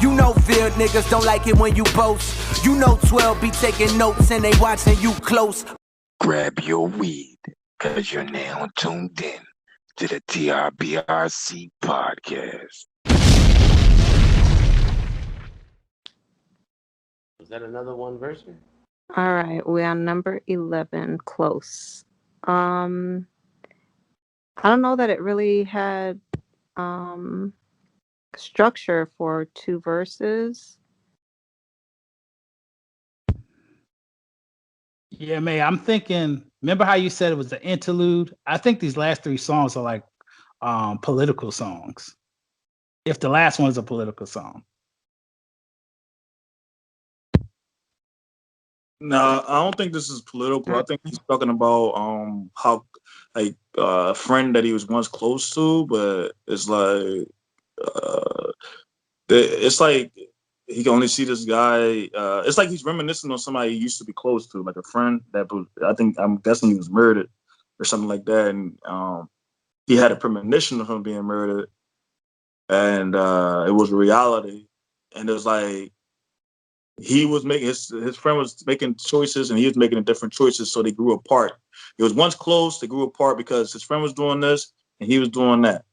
You know field niggas don't like it when you boast. You know 12 be taking notes and they watching you close. Grab your weed, cause you're now tuned in to the TRBRC podcast. Was that another one version? All right, we're on number 11, Close. I don't know that it really had structure for two verses. Yeah, May, I'm thinking, remember how you said it was the interlude? I think these last three songs are like political songs. If the last one is a political song. No, I don't think this is political. I think he's talking about how like a friend that he was once close to, but it's like it's like he can only see this guy. It's like he's reminiscing on somebody he used to be close to, like a friend that I'm guessing he was murdered or something like that, and he had a premonition of him being murdered, and it was a reality, and it was like he was making his friend was making choices, and he was making different choices, so they grew apart. It was once close, they grew apart because his friend was doing this and he was doing that.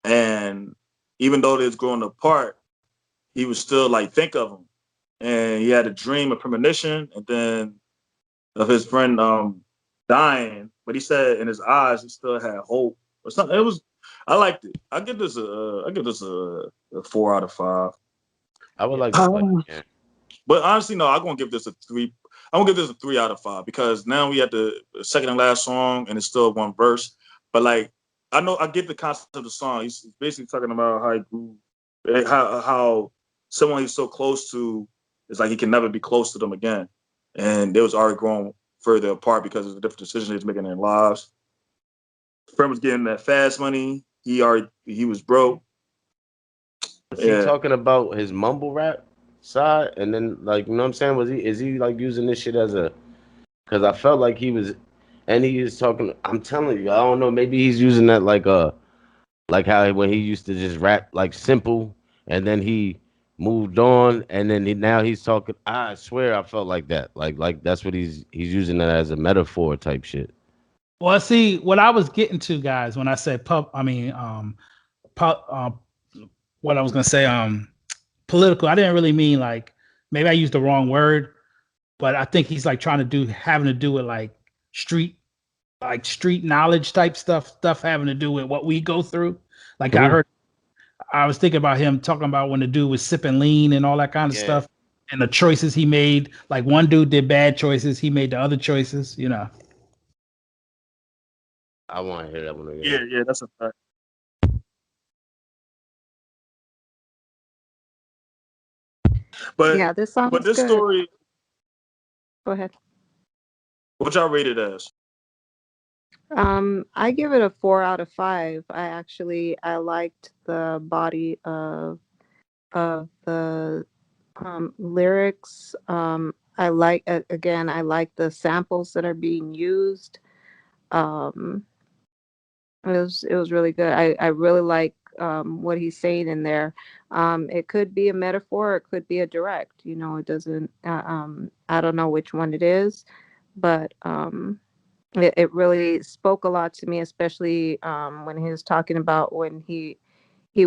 And even though they was growing apart, he would still like think of him, and he had a dream, a premonition, and then of his friend dying. But he said in his eyes he still had hope or something. I liked it. I give this a 4 out of 5. I would like to play it again. But honestly, no, I'm gonna give this a 3. I'm gonna give this a 3 out of 5 because now we had the second and last song, and it's still one verse. But like, I get the concept of the song. He's basically talking about how he grew, how someone he's so close to is like he can never be close to them again, and they was already growing further apart because of the different decisions he was making in their lives. Friend was getting that fast money. He was broke. Was he talking about his mumble rap side, and then like, you know what I'm saying? Is he like using this shit as a? Because I felt like he was, and he is talking. I'm telling you, I don't know. Maybe he's using that like how when he used to just rap like simple, and then he moved on, and then now he's talking. I swear, I felt like that. Like that's what he's using that as a metaphor type shit. Well, see, what I was getting to, guys, when I said what I was gonna say, political. I didn't really mean like, maybe I used the wrong word, but I think he's like having to do with like street knowledge type stuff having to do with what we go through. Like I was thinking about him talking about when the dude was sipping lean and all that kind of stuff, and the choices he made. Like one dude did bad choices, he made the other choices. You know. I want to hear that one again. Yeah, that's a fact. But yeah, this song. But this good. story. Go ahead. What y'all rated as? I give it a 4 out of 5. I liked the body of the lyrics. I like I like the samples that are being used. Um, it was really good. I really like what he's saying in there. It could be a metaphor, it could be a direct. You know, it doesn't. I don't know which one it is, but it really spoke a lot to me, especially when he was talking about when he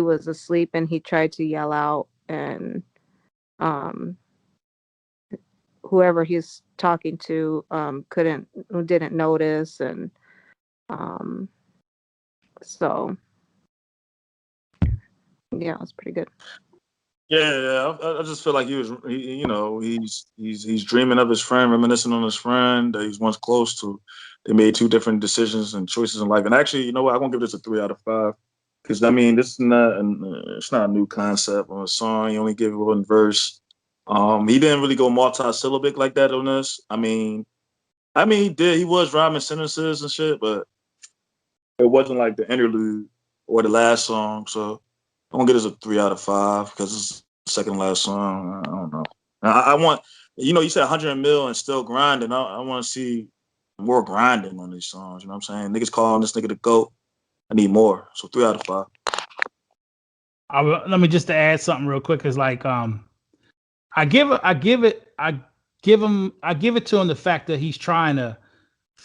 was asleep and he tried to yell out, and um, whoever he's talking to didn't notice, and um, so yeah, it was pretty good. Yeah. I just feel like he's dreaming of his friend, reminiscing on his friend that he's once close to. They made 2 different decisions and choices in life. And actually, you know what? I'm gonna give this a 3 out of 5 because I mean, this is it's not a new concept on a song. You only give it one verse. He didn't really go multi-syllabic like that on this. I mean, he did. He was rhyming sentences and shit, but it wasn't like the interlude or the last song. So I'm gonna give this a 3 out of 5 because it's the second last song. I don't know. I want, you said 100 mil and still grinding. I want to see more grinding on these songs. You know what I'm saying? Niggas calling this nigga the GOAT. I need more. So 3 out of 5. Let me just add something real quick. Is like I give it to him the fact that he's trying to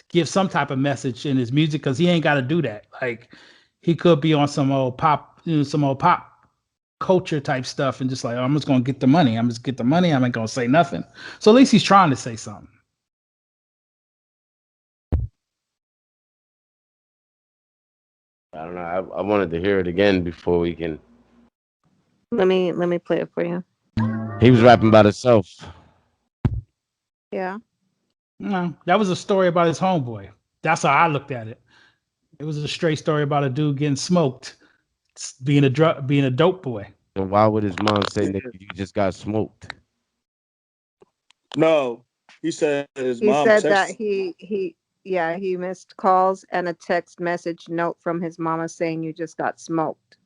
give some type of message in his music because he ain't got to do that. Like he could be on some old pop, some old pop culture type stuff and just like, oh, I'm just gonna get the money. I'm just get the money. I'm not gonna say nothing. So at least he's trying to say something. I don't know. I wanted to hear it again before we can. Let me play it for you. He was rapping about himself. Yeah. No, that was a story about his homeboy. That's how I looked at it. It was a straight story about a dude getting smoked, being a dope boy. And why would his mom say, "Nigga, you just got smoked"? No, he said his He mom said that texted. he missed calls and a text message note from his mama saying you just got smoked.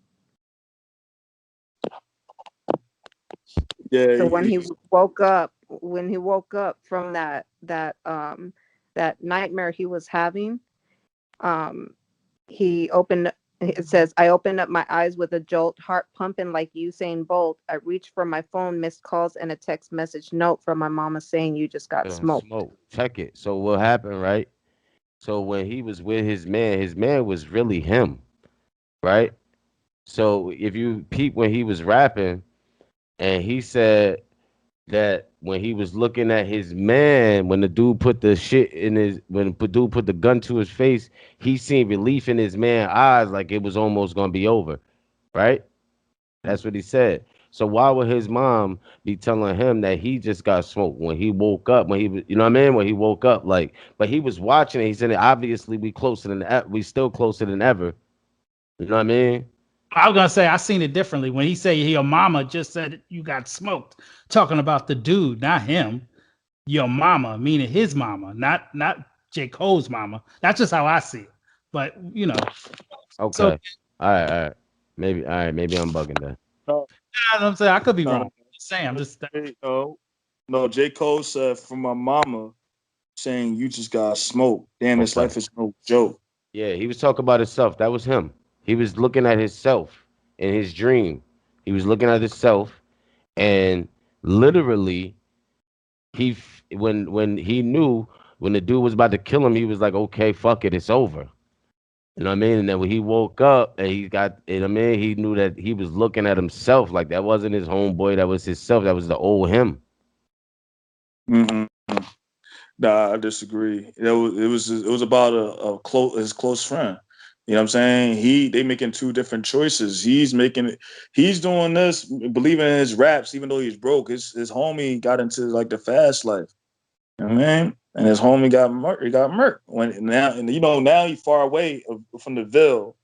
Yeah, So when he woke up from that nightmare he was having, he opened it says, I opened up my eyes with a jolt, heart pumping like Usain Bolt. I reached for my phone, missed calls, and a text message note from my mama saying you just got smoked. Smoke. Check it. So what happened, right? So when he was with his man was really him, right? So if you peep when he was rapping, and he said that when he was looking at his man, when the dude put the shit in his, when the dude put the gun to his face, he seen relief in his man's eyes, like it was almost gonna be over, right? That's what he said. So why would his mom be telling him that he just got smoked when he woke up? When he was, you know what I mean? When he woke up, like, but he was watching it. He said, obviously, we still closer than ever. You know what I mean? I was gonna say I seen it differently when he said your mama just said you got smoked, talking about the dude, not him. Your mama, meaning his mama, not J. Cole's mama. That's just how I see it. But so Okay. All right. Maybe I'm bugging that. no, you know what I'm saying I could be no, wrong. Just saying, I'm just no. J. Cole said from my mama saying you just got smoked. Damn, this Okay. life is no joke. Yeah, he was talking about himself. That was him. He was looking at himself in his dream. He was looking at himself, and literally, when he knew when the dude was about to kill him, he was like, "Okay, fuck it, it's over." You know what I mean? And then when he woke up and he got, you know what I mean, he knew that he was looking at himself like that wasn't his homeboy, that was himself, that was the old him. Mm-hmm. Nah, I disagree. It was about his close friend. You know what I'm saying? They making two different choices. He's doing this, believing in his raps, even though he's broke. His homie got into like the fast life. You know what I mean? And his homie got murked. He got murked. Now he's far away from the Ville,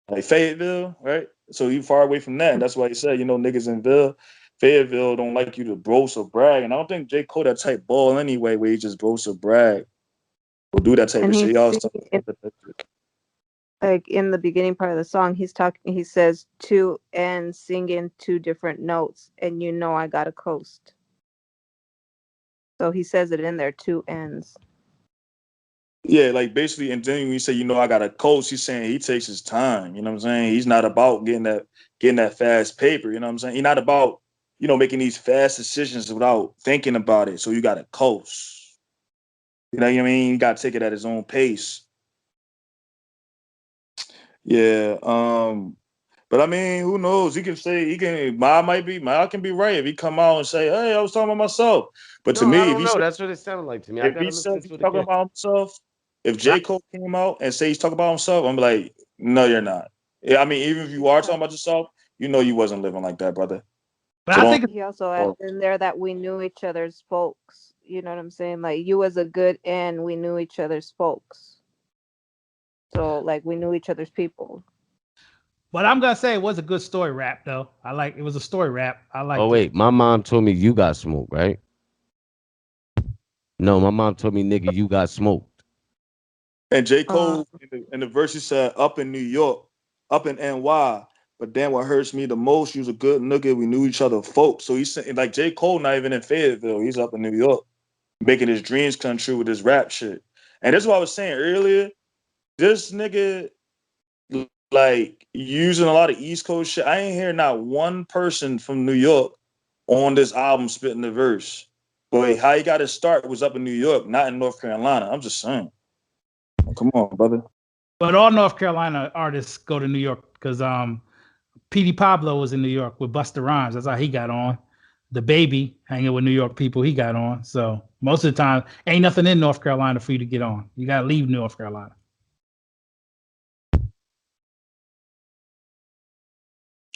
like Fayetteville, right? So he far away from that. And that's why he said, niggas in Fayetteville don't like you to boast or brag. And I don't think J. Cole that type ball anyway, where he just boasts or brag. Will do that type And of shit. he's He always like in the beginning part of the song, he says two ends singing two different notes, and I got a coast. So he says it in there, two ends. Yeah, like basically, and then when you say, I got a coach, he's saying he takes his time. You know what I'm saying? He's not about getting that fast paper. You know what I'm saying? He's not about, making these fast decisions without thinking about it. So you got to coast. You know what I mean? You got to take it at his own pace. Yeah. But I mean, who knows? Ma can be right if he come out and say, "Hey, I was talking about myself." But to No, I me, if don't he know. said, That's what it sounded like to me. I if he gotta says listen he's to it talking again. about himself, if J. Cole came out and say he's talking about himself, I'm like, no, you're not. Yeah, I mean, even if you are talking about yourself, you wasn't living like that, brother. but So I don't. think He also added in there that we knew each other's folks. You know what I'm saying? Like you was a good end, we knew each other's folks. So like we knew each other's people. what I'm gonna say it was a good story rap though. It was a story rap. I Oh liked it. wait, my mom told me you got smoked, right? No, my mom told me, nigga, you got smoked. And J. Uh, Cole in the verse he said, "Up in New York, up in NY." But then what hurts me the most, you was a good nigga. We knew each other, folks. So he's saying, like J. Cole, not even in Fayetteville. He's up in New York, making his dreams come true with his rap shit. And that's what I was saying earlier. This nigga like using a lot of East Coast shit. I ain't hear not one person from New York on this album spitting the verse. But how he got his start was up in New York, not in North Carolina. I'm just saying. Come on, brother. But all North Carolina artists go to New York because P.D. Pablo was in New York with Busta Rhymes. That's how he got on. The Baby hanging with New York people, he got on. So most of the time, ain't nothing in North Carolina for you to get on. You got to leave North Carolina.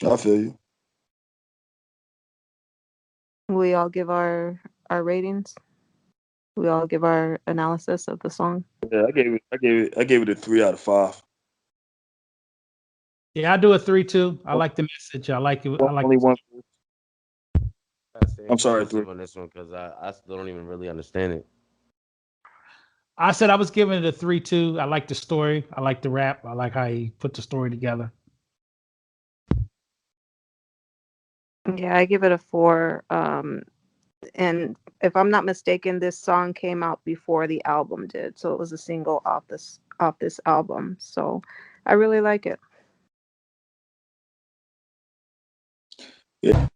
I feel you. We all give our ratings. We all give our analysis of the song. Yeah, I gave it a 3 out of 5. Yeah, I do a 3-2. I like the message. I like it. I like Only one. I'm sorry, 3 on this one because I still don't even really understand it. I said I was giving it a 3-2. I like the story. I like the rap. I like how he put the story together. Yeah, I give it a 4. And if I'm not mistaken, this song came out before the album did, so it was a single off this album. So I really like it. Yeah.